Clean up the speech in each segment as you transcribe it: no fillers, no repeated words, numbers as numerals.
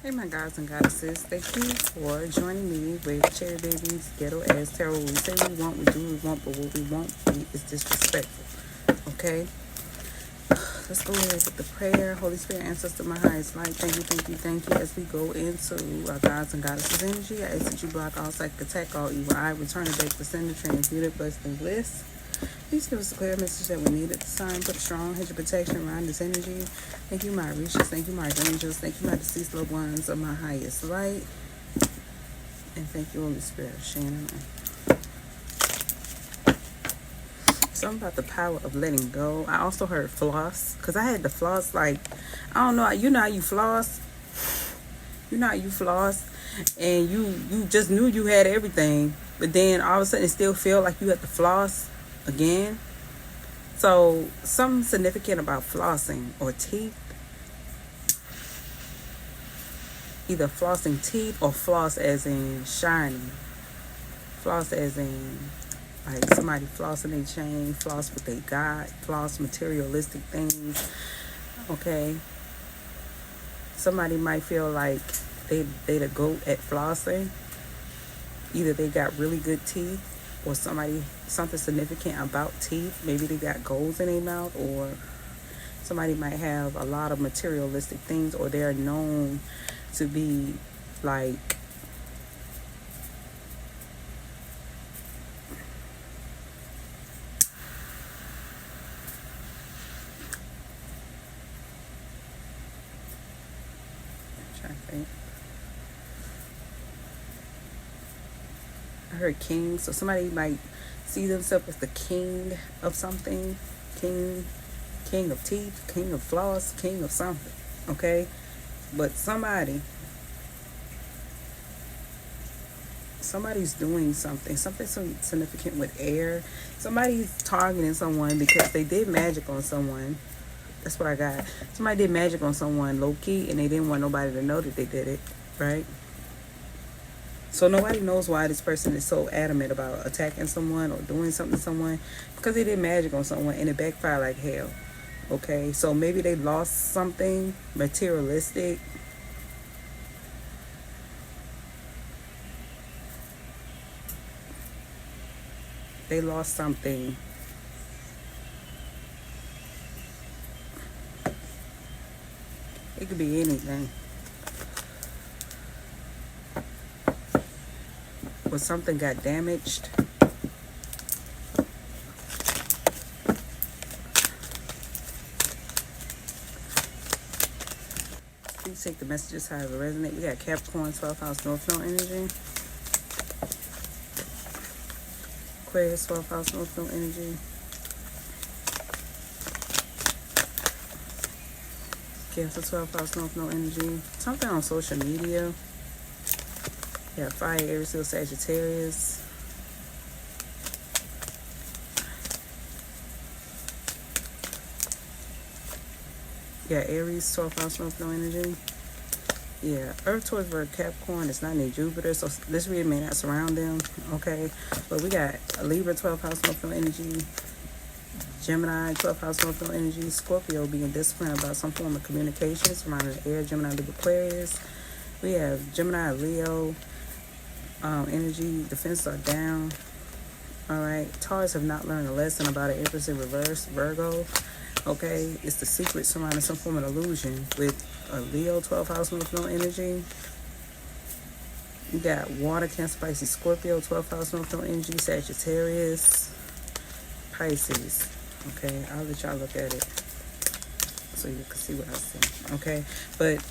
Hey my gods and goddesses, thank you for joining me with Cherry Baby's Ghetto Ass Tarot. We say we want, we do we want, but what we won't be is disrespectful. Okay? Let's go ahead with the prayer. Holy Spirit, ancestor, my highest light, thank you, thank you, thank you. As we go into our gods and goddesses energy, I ask that you block all psychic attack, all evil eye, return it back to sender, transmuted, blessed, and bliss. Please give us a clear message that we need at this time. Put a strong hedge of protection around this energy. Thank you, my Orishas. Thank you, my angels. Thank you, my deceased loved ones of my highest light. And thank you, Holy Spirit, Shannon. Something about the power of letting go. I also heard floss, because I had the floss, like, I don't know, you know how you floss? You know how you floss? And you just knew you had everything, but then all of a sudden it still feel like you had to floss again. So something significant about flossing or teeth, either flossing teeth or floss as in shining, floss as in like somebody flossing their chain, floss what they got, floss materialistic things. Okay, somebody might feel like they the goat at flossing. Either they got really good teeth, or something significant about teeth. Maybe they got goals in their mouth, or somebody might have a lot of materialistic things, or they're known to be like I'm trying to think. I heard king, so somebody might see themselves as the king of something, king of teeth, king of floss, king of something. Okay, but somebody's doing something so significant with air. Somebody's targeting someone because they did magic on someone. That's what I got. Somebody did magic on someone low-key, and they didn't want nobody to know that they did it, right? So nobody knows why this person is so adamant about attacking someone or doing something to someone, because they did magic on someone and it backfired like hell. Okay, so maybe they lost something materialistic. They lost something. It could be anything. Or something got damaged. Please take the messages however resonate. We got Capricorn, 12th house, North Node energy. Aquarius, 12th house, North Node energy. Cancer, 12th house, North Node energy. Something on social media. Yeah, Fire, Aries, Leo, Sagittarius. Yeah, Aries, 12th house, North Node energy. Yeah, Earth, Taurus, Virgo, Capricorn. It's not near Jupiter, so this reading may not surround them. Okay, but we got a Libra, 12th house, North Node energy. Gemini, 12th house, North Node energy. Scorpio, being disciplined about some form of communication surrounding the air. Gemini, Libra, Aquarius. We have Gemini, Leo. Energy, defenses are down. All right, Taurus have not learned a lesson about an Empress in reverse. Virgo, okay, it's the secret surrounding some form of illusion with a Leo, 12th house, North Node energy. You got Water, Cancer, Pisces, Scorpio, 12th house, North Node energy, Sagittarius, Pisces. Okay, I'll let y'all look at it so you can see what I see. Okay, but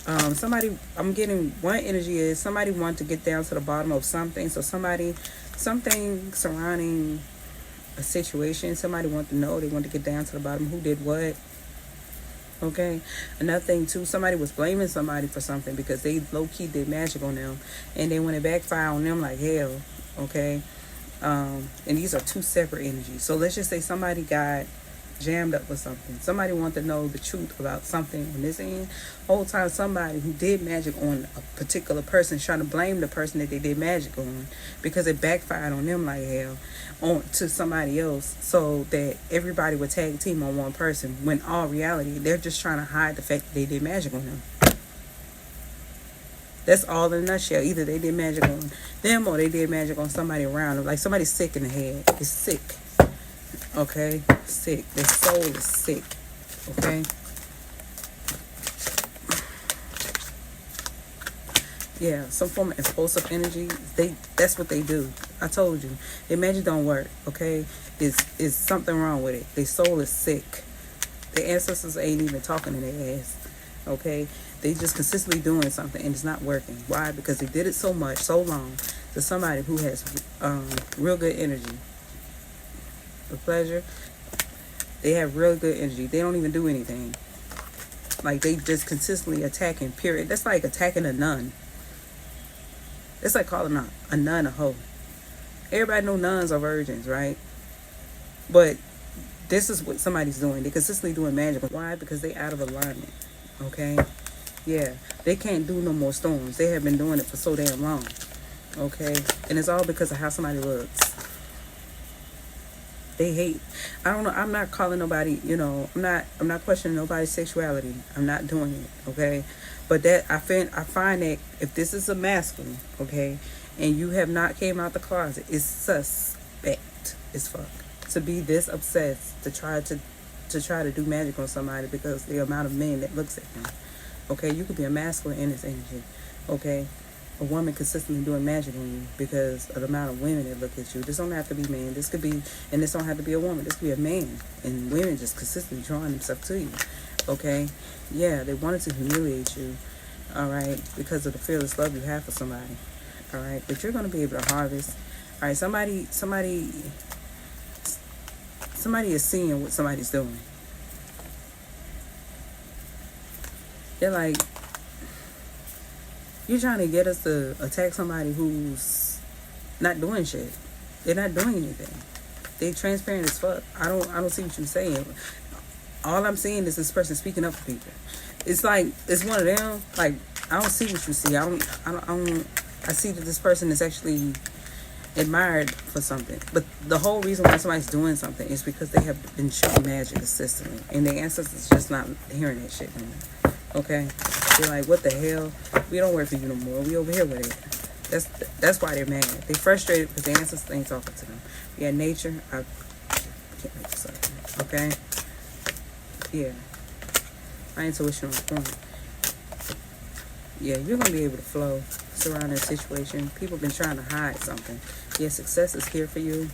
I'm getting one energy is somebody want to get down to the bottom of something. So something surrounding a situation, somebody want to know, they want to get down to the bottom, who did what. Okay, another thing too, somebody was blaming somebody for something because they low-key did magic on them, and then when it backfired on them like hell. Okay, and these are two separate energies. So let's just say somebody got jammed up with something. Somebody wanted to know the truth about something on this end. Whole time somebody who did magic on a particular person trying to blame the person that they did magic on because it backfired on them like hell on to somebody else, so that everybody would tag team on one person, when all reality they're just trying to hide the fact that they did magic on them. That's all in a nutshell. Either they did magic on them or they did magic on somebody around them. Like somebody's sick in the head. It's sick. Okay? Sick. Their soul is sick. Okay? Yeah, some form of impulsive energy. That's what they do. I told you. Their magic don't work, okay? Is something wrong with it. Their soul is sick. Their ancestors ain't even talking to their ass. Okay? They just consistently doing something and it's not working. Why? Because they did it so much, so long, to somebody who has real good energy. The pleasure. They have real good energy. They don't even do anything. Like they just consistently attacking, period. That's like attacking a nun. It's like calling a nun a hoe. Everybody know nuns are virgins, right? But this is what somebody's doing. They're consistently doing magic. Why? Because they out of alignment. Okay? Yeah. They can't do no more storms. They have been doing it for so damn long. Okay? And it's all because of how somebody looks. They hate. I don't know. I'm not calling nobody, I'm not questioning nobody's sexuality. I'm not doing it, okay? But that I find that if this is a masculine, okay, and you have not came out the closet, it's suspect as fuck to be this obsessed to try to do magic on somebody because the amount of men that looks at them. Okay, you could be a masculine in this energy, okay? A woman consistently doing magic on you because of the amount of women that look at you. This don't have to be man. This could be, and this don't have to be a woman. This could be a man. And women just consistently drawing themselves to you. Okay? Yeah, they wanted to humiliate you. All right? Because of the fearless love you have for somebody. All right? But you're going to be able to harvest. All right? Somebody is seeing what somebody's doing. They're like, you're trying to get us to attack somebody who's not doing shit. They're not doing anything. They transparent as fuck. I don't see what you're saying. All I'm seeing is this person speaking up for people. It's like it's one of them. Like I don't see what you see. I see that this person is actually admired for something. But the whole reason why somebody's doing something is because they have been shooting magic consistently, and their ancestors just not hearing that shit anymore. Okay, they're like, what the hell? We don't work for you no more. We over here with it. That's why they're mad. They frustrated because their ancestors ain't talking to them. Yeah, nature. I can't make this up. Okay. Yeah. My intuition on point. Yeah, you're gonna be able to flow surrounding a situation. People been trying to hide something. Yeah, success is here for you.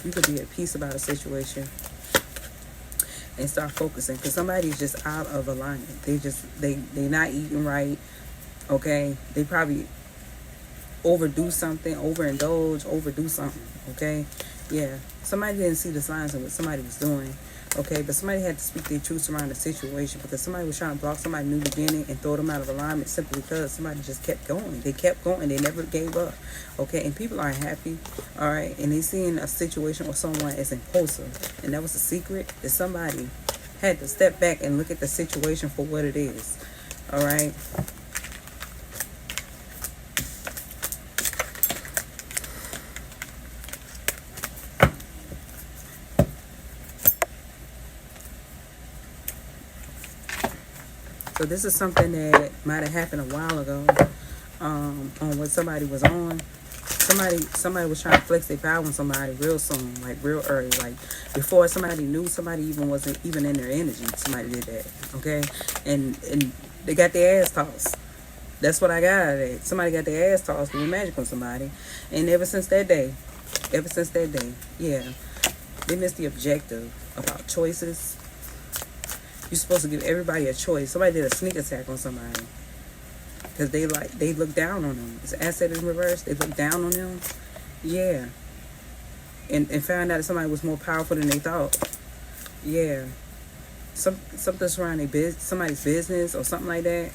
You could be at peace about a situation and start focusing because somebody's just out of alignment. They not eating right. Okay, they probably overdo something, overdo something. Okay, yeah, somebody didn't see the signs of what somebody was doing. Okay, but somebody had to speak their truth around the situation because somebody was trying to block somebody's new beginning and throw them out of alignment simply because somebody just kept going. They kept going. They never gave up. Okay, and people aren't happy. All right, and they seeing a situation where someone is impulsive, and that was the secret. That somebody had to step back and look at the situation for what it is. All right. So this is something that might have happened a while ago, on what somebody was on. Somebody was trying to flex their power on somebody real soon, like real early, like before somebody knew somebody even wasn't even in their energy. Somebody did that, okay, and they got their ass tossed. That's what I got out of it. Somebody got their ass tossed doing magic on somebody, and ever since that day, yeah, they missed the objective about choices. You're supposed to give everybody a choice. Somebody did a sneak attack on somebody because they look down on them. It's asset in reverse. They look down on them. Yeah. And found out that somebody was more powerful than they thought. Yeah. Something surrounding somebody's business or something like that.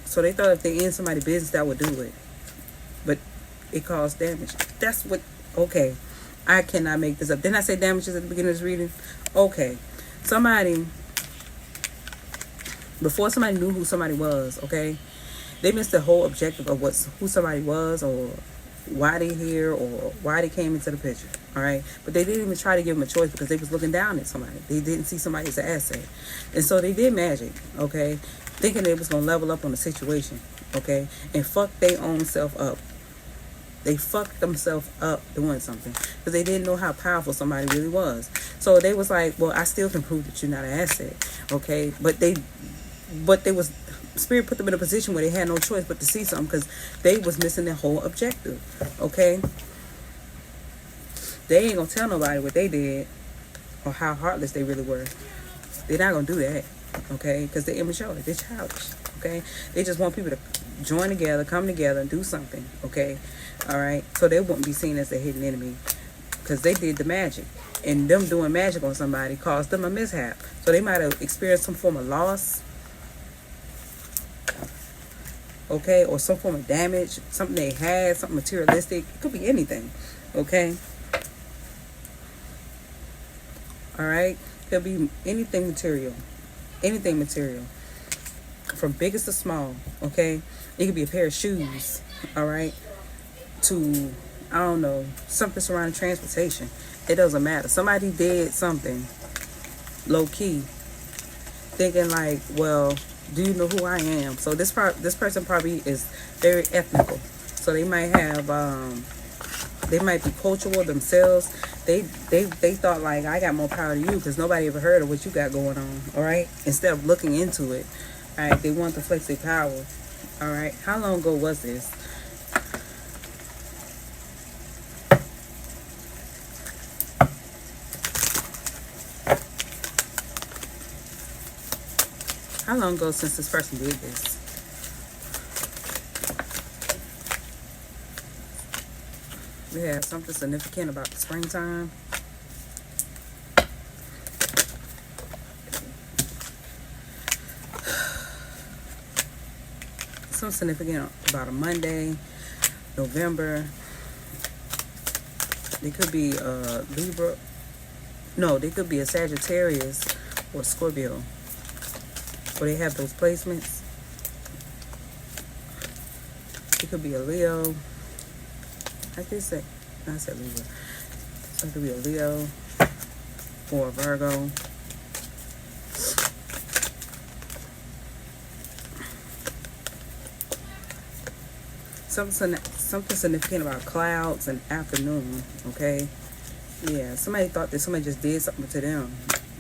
So they thought if they end somebody's business, that would do it. But it caused damage. That's what, okay. I cannot make this up. Didn't I say damages at the beginning of this reading? Okay. Somebody, before somebody knew who somebody was, okay, they missed the whole objective of who somebody was or why they here or why they came into the picture, all right? But they didn't even try to give them a choice because they was looking down at somebody. They didn't see somebody as an asset. And so they did magic, okay? thinking they was gonna level up on the situation, okay, and fuck their own self up. They fucked themselves up doing something because they didn't know how powerful somebody really was. So they was like, well, I still can prove that you're not an asset, okay? But they was, Spirit put them in a position where they had no choice but to see something because they was missing their whole objective, okay? They ain't gonna tell nobody what they did or how heartless they really were. They're not gonna do that, okay? Because they're immature, they're childish, okay? They just want people to join together, come together, and do something, okay? All right, so they wouldn't be seen as a hidden enemy because they did the magic, and them doing magic on somebody caused them a mishap. So they might have experienced some form of loss, okay, or some form of damage, something they had, something materialistic. It could be anything, okay. All right, could be anything material, from biggest to small, okay. It could be a pair of shoes, all right, to, I don't know, something surrounding transportation. It doesn't matter. Somebody did something low key, thinking like, well, do you know who I am? So this person probably is very ethnical. So they might have they might be cultural themselves. They thought like, I got more power than you because nobody ever heard of what you got going on. All right, instead of looking into it, all right, they want to flex their power. All right, how long ago was this? How long ago since this person did this? We have something significant about the springtime. Something significant about a Monday, November. They could be Libra. No, they could be a Sagittarius or Scorpio. Or they have those placements. It could be a Leo. I said Libra. So it could be a Leo or a Virgo. Something significant about clouds and afternoon, okay? Yeah, somebody thought that somebody just did something to them.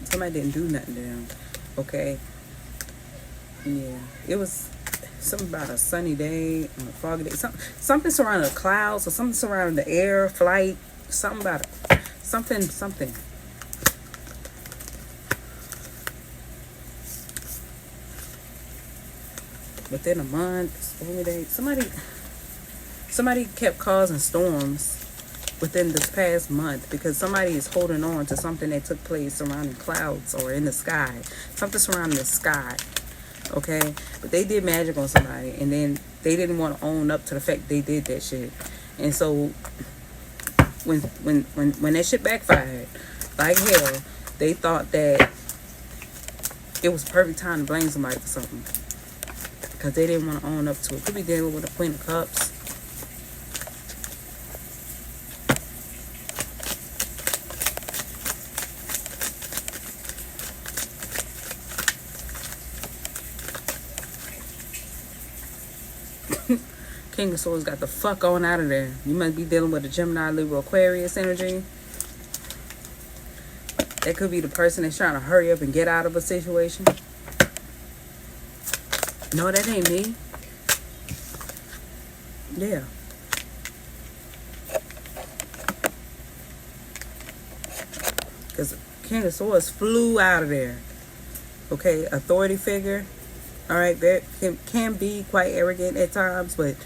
Somebody didn't do nothing to them, okay? Yeah, it was something about a sunny day on a foggy day. Something surrounding the clouds or something surrounding the air, flight. Something about it. Something. Within a month, stormy day. Somebody kept causing storms within this past month because somebody is holding on to something that took place surrounding clouds or in the sky. Something surrounding the sky. Okay, but they did magic on somebody, and then they didn't want to own up to the fact they did that shit. And so when that shit backfired like hell, they thought that it was perfect time to blame somebody for something because they didn't want to own up to it. Could be dealing with the Queen of Cups. King of Swords got the fuck on out of there. You must be dealing with a Gemini, Libra, Aquarius energy. That could be the person that's trying to hurry up and get out of a situation. No, that ain't me. Yeah. Because King of Swords flew out of there. Okay, authority figure. All right, they can be quite arrogant at times, but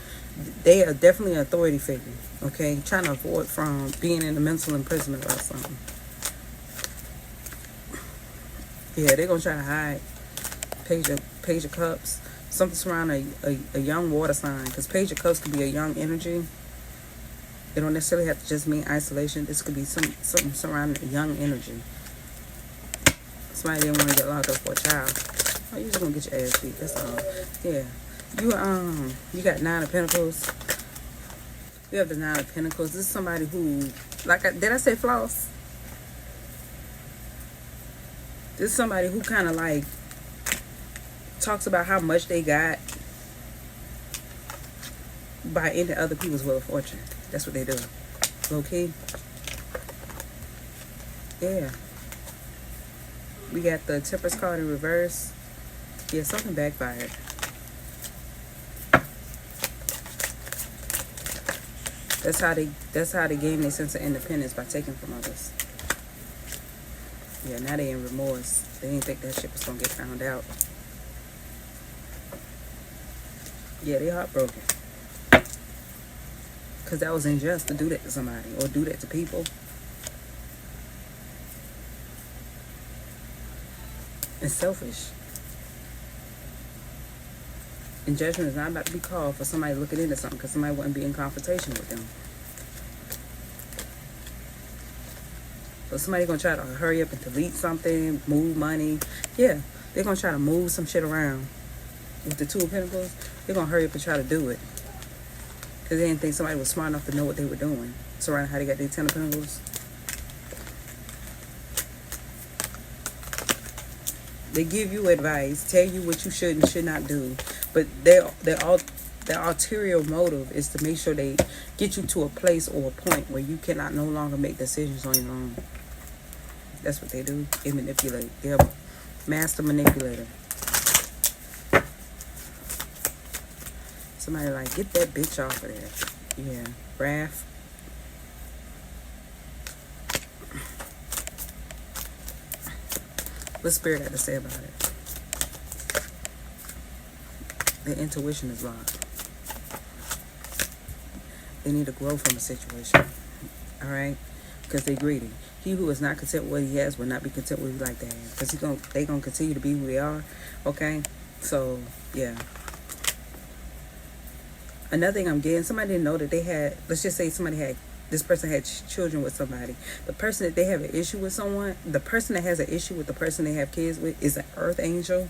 they are definitely an authority figure, okay? Trying to avoid from being in a mental imprisonment or something. Yeah, they're going to try to hide. Page of Cups. Something surrounding a young water sign, because Page of Cups could be a young energy. It don't necessarily have to just mean isolation. This could be something surrounding a young energy. Somebody didn't want to get locked up for a child. Oh, you're just going to get your ass beat. That's all. Yeah. You got 9 of Pentacles. You have the 9 of Pentacles. This is somebody who, did I say floss? This is somebody who kind of like talks about how much they got by ending other people's will of fortune. That's what they do. Low key. Yeah. We got the Temperance card in reverse. Yeah, something backfired. That's how they gain their sense of independence, by taking from others. Yeah, now they in remorse. They didn't think that shit was gonna get found out. Yeah, they heartbroken. Cause that was unjust to do that to somebody, or do that to people. And selfish. And judgment is not about to be called for somebody looking into something, because somebody wouldn't be in confrontation with them. So somebody gonna try to hurry up and delete something, move money. Yeah, they're gonna try to move some shit around. With the Two of Pentacles, they're gonna hurry up and try to do it. Because they didn't think somebody was smart enough to know what they were doing. Surrounding how they got their Ten of Pentacles. They give you advice, tell you what you should and should not do. But their ulterior motive is to make sure they get you to a place or a point where you cannot no longer make decisions on your own. That's what they do. They manipulate. They're a master manipulator. Somebody like, get that bitch off of there. Yeah. Wrath. What Spirit had to say about it? Their intuition is locked. They need to grow from a situation. Alright? Because they're greedy. He who is not content with what he has will not be content with what he like to have. Because they're going to continue to be who they are. Okay? So, yeah. Another thing I'm getting, somebody didn't know that they had, let's just say this person had children with somebody. The person that they have an issue with someone, the person that has an issue with the person they have kids with is an earth angel.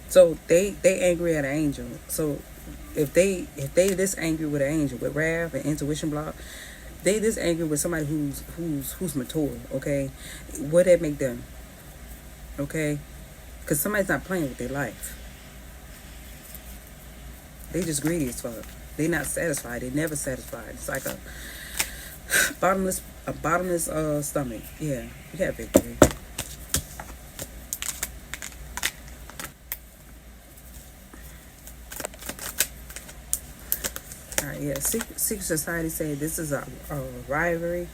So they angry at an angel. So if they this angry with an angel, with wrath and intuition block, they this angry with somebody who's mature, okay? What that make them? Okay? Because somebody's not playing with their life. They just greedy as fuck. They not satisfied. They never satisfied. It's like a bottomless stomach. Yeah, you got victory. Alright, yeah. Secret Society say this is a rivalry.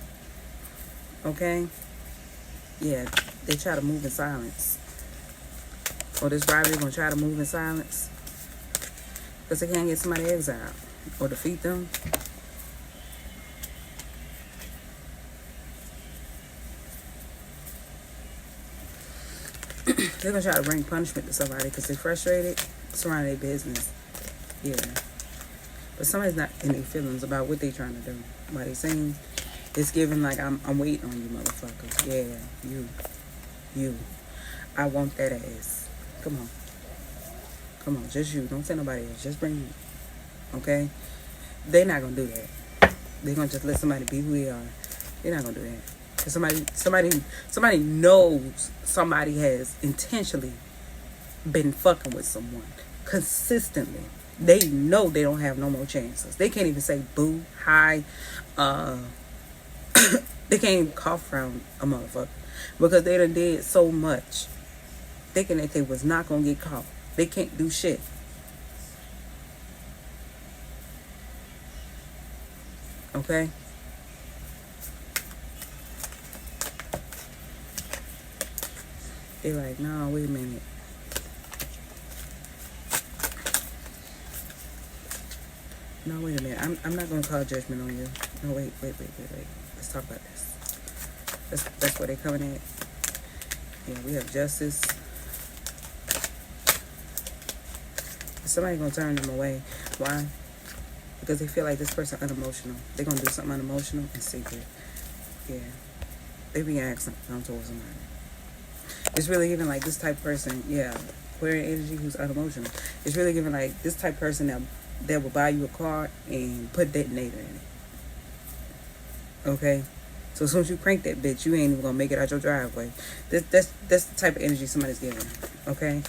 Okay? Yeah, they try to move in silence. Or this rivalry gonna try to move in silence. Because they can't get somebody exiled. Or defeat them. They're gonna try to bring punishment to somebody because they're frustrated surrounding their business. Yeah. But somebody's not in their feelings about what they're trying to do. Why they saying it's giving like I'm waiting on you, motherfuckers. Yeah, you. I want that ass. Come on, just you. Don't tell nobody else. Just bring you. Okay? They're not gonna do that. They're gonna just let somebody be who they are. They're not gonna do that. Cause somebody knows somebody has intentionally been fucking with someone consistently. They know they don't have no more chances. They can't even say boo, hi, they can't even cough around a motherfucker because they done did so much thinking that they was not gonna get caught. They can't do shit. Okay? They're like, no, wait a minute. No, wait a minute. I'm not gonna call judgment on you. No, wait. Let's talk about this. That's where they coming at. Yeah, we have justice. Somebody gonna turn them away. Why? Because they feel like this person unemotional. They're gonna do something unemotional in secret. Yeah. They be acting towards somebody. It's really giving like this type of person, yeah, Aquarian energy who's unemotional. It's really giving like this type of person that will buy you a car and put detonator in it. Okay? So as soon as you crank that bitch, you ain't even gonna make it out your driveway. That's the type of energy somebody's giving. Okay.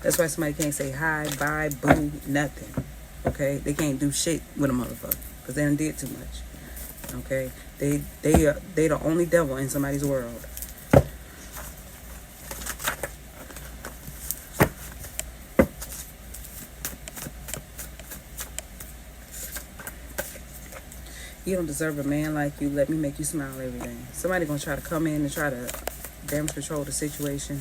That's why somebody can't say hi, bye, boo, nothing. Okay, they can't do shit with a motherfucker because they done did too much. Okay, they the only devil in somebody's world. You don't deserve a man like you. Let me make you smile every day. Somebody gonna try to come in and try to damage control the situation.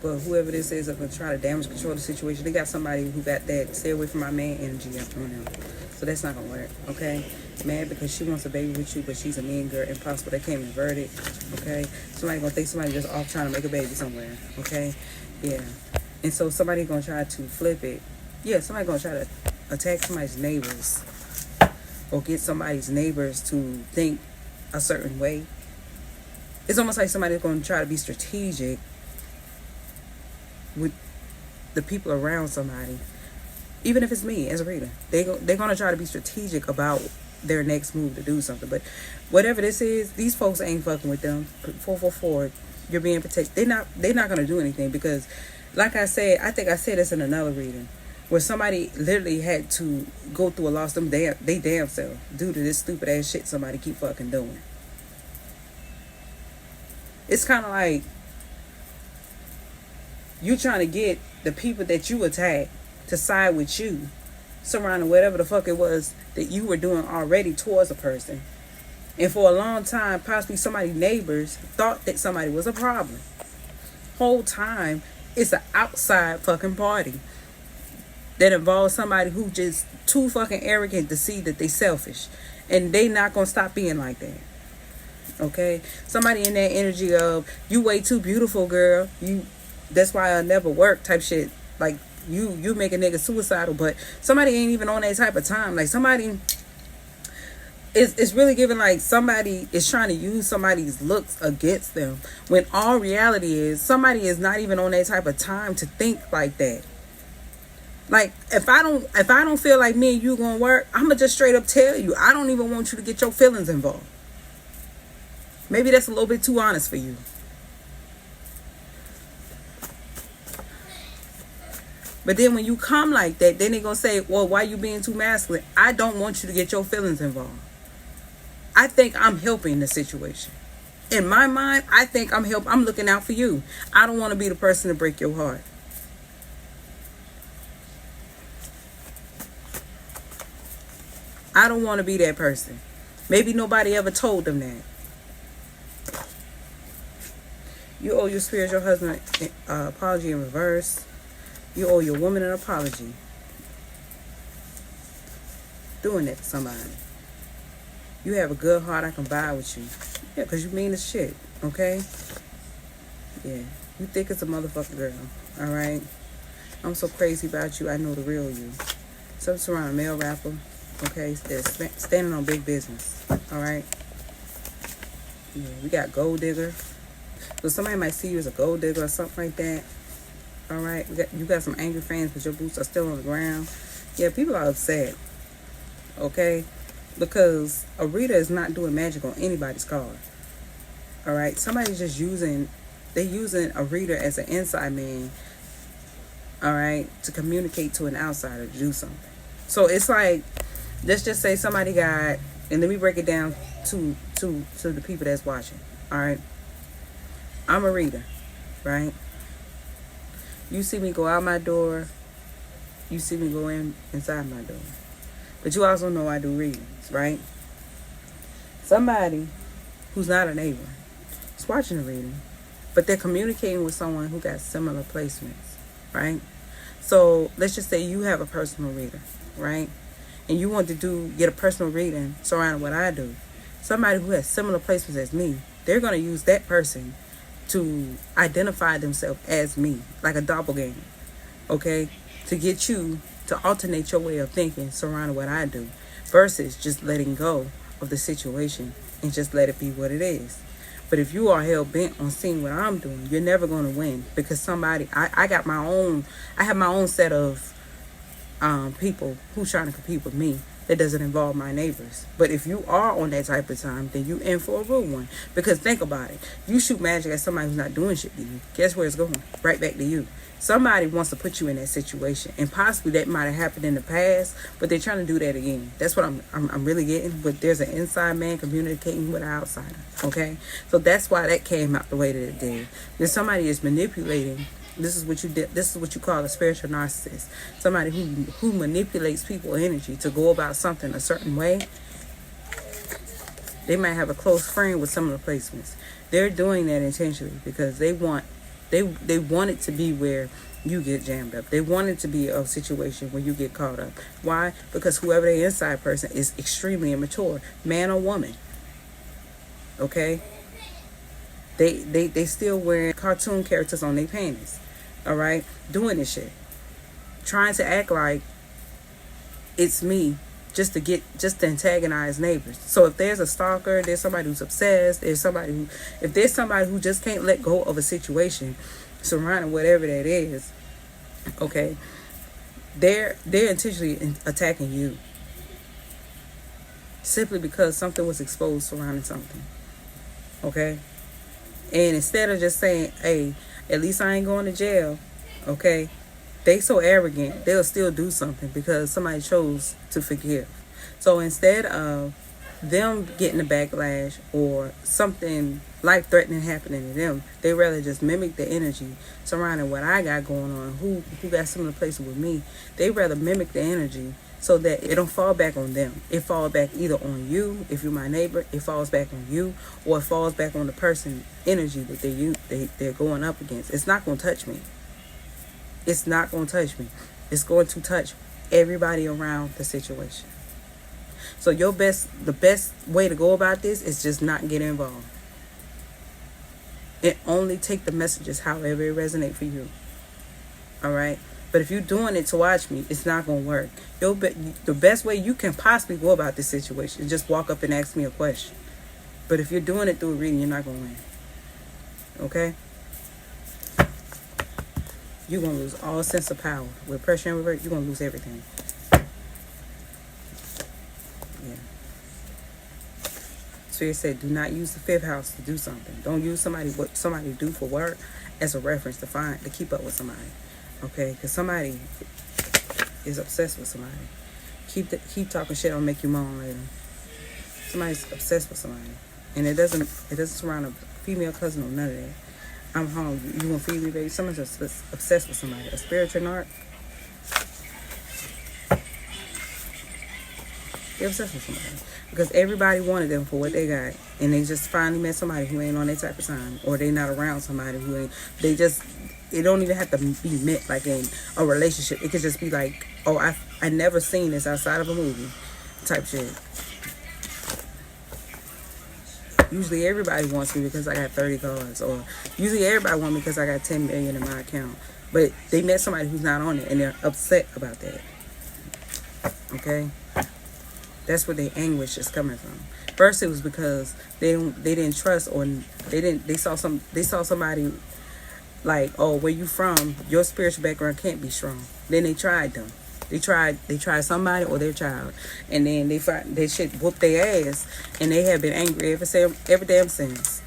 But whoever this is gonna try to damage control the situation. They got somebody who got that stay away from my man energy up on them. So that's not gonna work, okay? Mad because she wants a baby with you, but she's a mean girl. Impossible. They can't invert it, okay? Somebody gonna think somebody just off trying to make a baby somewhere, okay? Yeah. And so somebody gonna try to flip it. Yeah, somebody gonna try to attack somebody's neighbors or get somebody's neighbors to think a certain way. It's almost like somebody's gonna try to be strategic with the people around somebody, even if it's me as a reader. They're gonna try to be strategic about their next move to do something. But whatever this is, these folks ain't fucking with them. 444, you're being protected. They're not gonna do anything because, like I said, I think I said this in another reading where somebody literally had to go through a loss them they damn self due to this stupid ass shit somebody keep fucking doing. It's kind of like you trying to get the people that you attack to side with you, surrounding whatever the fuck it was that you were doing already towards a person. And for a long time, possibly somebody's neighbors thought that somebody was a problem. Whole time, it's an outside fucking party that involves somebody who just too fucking arrogant to see that they selfish. And they not gonna stop being like that. Okay? Somebody in that energy of, you way too beautiful, girl. That's why I never work type shit. Like, you make a nigga suicidal, but somebody ain't even on that type of time. Like, somebody it's really giving like somebody is trying to use somebody's looks against them, when all reality is somebody is not even on that type of time to think like that. Like, if I don't feel like me and you gonna work, I'ma just straight up tell you, I don't even want you to get your feelings involved. Maybe that's a little bit too honest for you. But then when you come like that, then they gonna say, well, why you being too masculine? I don't want you to get your feelings involved. I think I'm helping the situation. In my mind, I think I'm looking out for you. I don't want to be the person to break your heart. I don't want to be that person. Maybe nobody ever told them that. You owe your spiritual husband an apology in reverse. You owe your woman an apology. Doing that to somebody. You have a good heart, I can buy with you. Yeah, because you mean as shit, okay? Yeah, you think it's a motherfucking girl, alright? I'm so crazy about you, I know the real you. Something's around a male rapper, okay? That's standing on big business, alright? Yeah, we got gold digger. So somebody might see you as a gold digger or something like that. Alright, you got some angry fans, but your boots are still on the ground. Yeah, people are upset. Okay? Because a reader is not doing magic on anybody's card. Alright? Somebody's just using a reader as an inside man. Alright? To communicate to an outsider to do something. So it's like, let's just say somebody got, and let me break it down to the people that's watching. Alright? I'm a reader. Right? You see me go out my door. You see me go inside my door. But you also know I do readings, right? Somebody who's not a neighbor is watching the reading, but they're communicating with someone who got similar placements, right? So let's just say you have a personal reader, right? And you want to get a personal reading surrounding what I do. Somebody who has similar placements as me, they're going to use that person to identify themselves as me, like a doppelganger, okay? To get you to alternate your way of thinking surrounding what I do, versus just letting go of the situation and just let it be what it is. But if you are hell bent on seeing what I'm doing, you're never going to win, because I got my own, I have my own set of people who's trying to compete with me that doesn't involve my neighbors. But if you are on that type of time, then you in for a real one. Because think about it. You shoot magic at somebody who's not doing shit to you. Guess where it's going? Right back to you. Somebody wants to put you in that situation, and possibly that might have happened in the past, but they're trying to do that again. That's what I'm really getting. But there's an inside man communicating with an outsider. Okay, so that's why that came out the way that it did. Then somebody is manipulating. This is what you did. This is what you call a spiritual narcissist. Somebody who manipulates people's energy to go about something a certain way. They might have a close friend with some of the placements. They're doing that intentionally because they want it to be where you get jammed up. They want it to be a situation where you get caught up. Why? Because whoever the inside person is extremely immature, man or woman. Okay? They still wearing cartoon characters on their panties. All right? Doing this shit. Trying to act like it's me just to antagonize neighbors. So if there's a stalker, there's somebody who's obsessed, if there's somebody who just can't let go of a situation surrounding whatever that is, okay, they're intentionally attacking you simply because something was exposed surrounding something. Okay? And instead of just saying, hey, at least I ain't going to jail, okay, they so arrogant, they'll still do something because somebody chose to forgive. So instead of them getting a backlash or something life-threatening happening to them, they rather just mimic the energy surrounding what I got going on, who got similar places with me. They rather mimic the energy so that it don't fall back on them. It falls back either on you, if you're my neighbor, it falls back on you, or it falls back on the person energy that they're going up against. It's not going to touch me. It's not going to touch me. It's going to touch everybody around the situation. So the best way to go about this is just not get involved. And only take the messages however it resonates for you. All right? But if you're doing it to watch me, it's not going to work. The best way you can possibly go about this situation is just walk up and ask me a question. But if you're doing it through a reading, you're not going to win. Okay? You're going to lose all sense of power. With pressure and revert, you're going to lose everything. Yeah. So it said, do not use the fifth house to do something. Don't use what somebody do for work as a reference to keep up with somebody. Okay? Because somebody is obsessed with somebody. Keep talking shit, will make you moan later. Somebody's obsessed with somebody. And it doesn't surround a female cousin or none of that. I'm home. You gonna feed me, baby? Someone's obsessed with somebody. A spiritual narc. They're obsessed with somebody. Because everybody wanted them for what they got. And they just finally met somebody who ain't on their type of time. Or they not around somebody who ain't. It don't even have to be met like in a relationship. It could just be like, oh, I never seen this outside of a movie type shit. Usually everybody wants me because I got 30 cards, or usually everybody wants me because I got 10 million in my account. But they met somebody who's not on it and they're upset about that. Okay? That's where their anguish is coming from. First it was because they didn't trust, or they saw somebody like, oh, where you from? Your spiritual background can't be strong. Then they tried them. They tried somebody or their child, and then they shit whooped their ass, and they have been angry every damn since.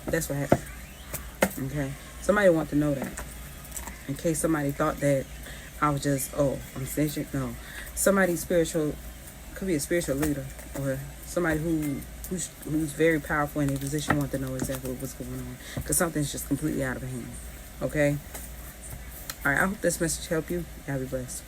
That's what happened. Okay, somebody want to know that, in case somebody thought that I was just, I'm snitching. No, somebody spiritual, could be a spiritual leader or somebody who's very powerful in a position, want to know exactly what's going on, because something's just completely out of hand. Okay? All right, I hope this message helped you. Y'all be blessed.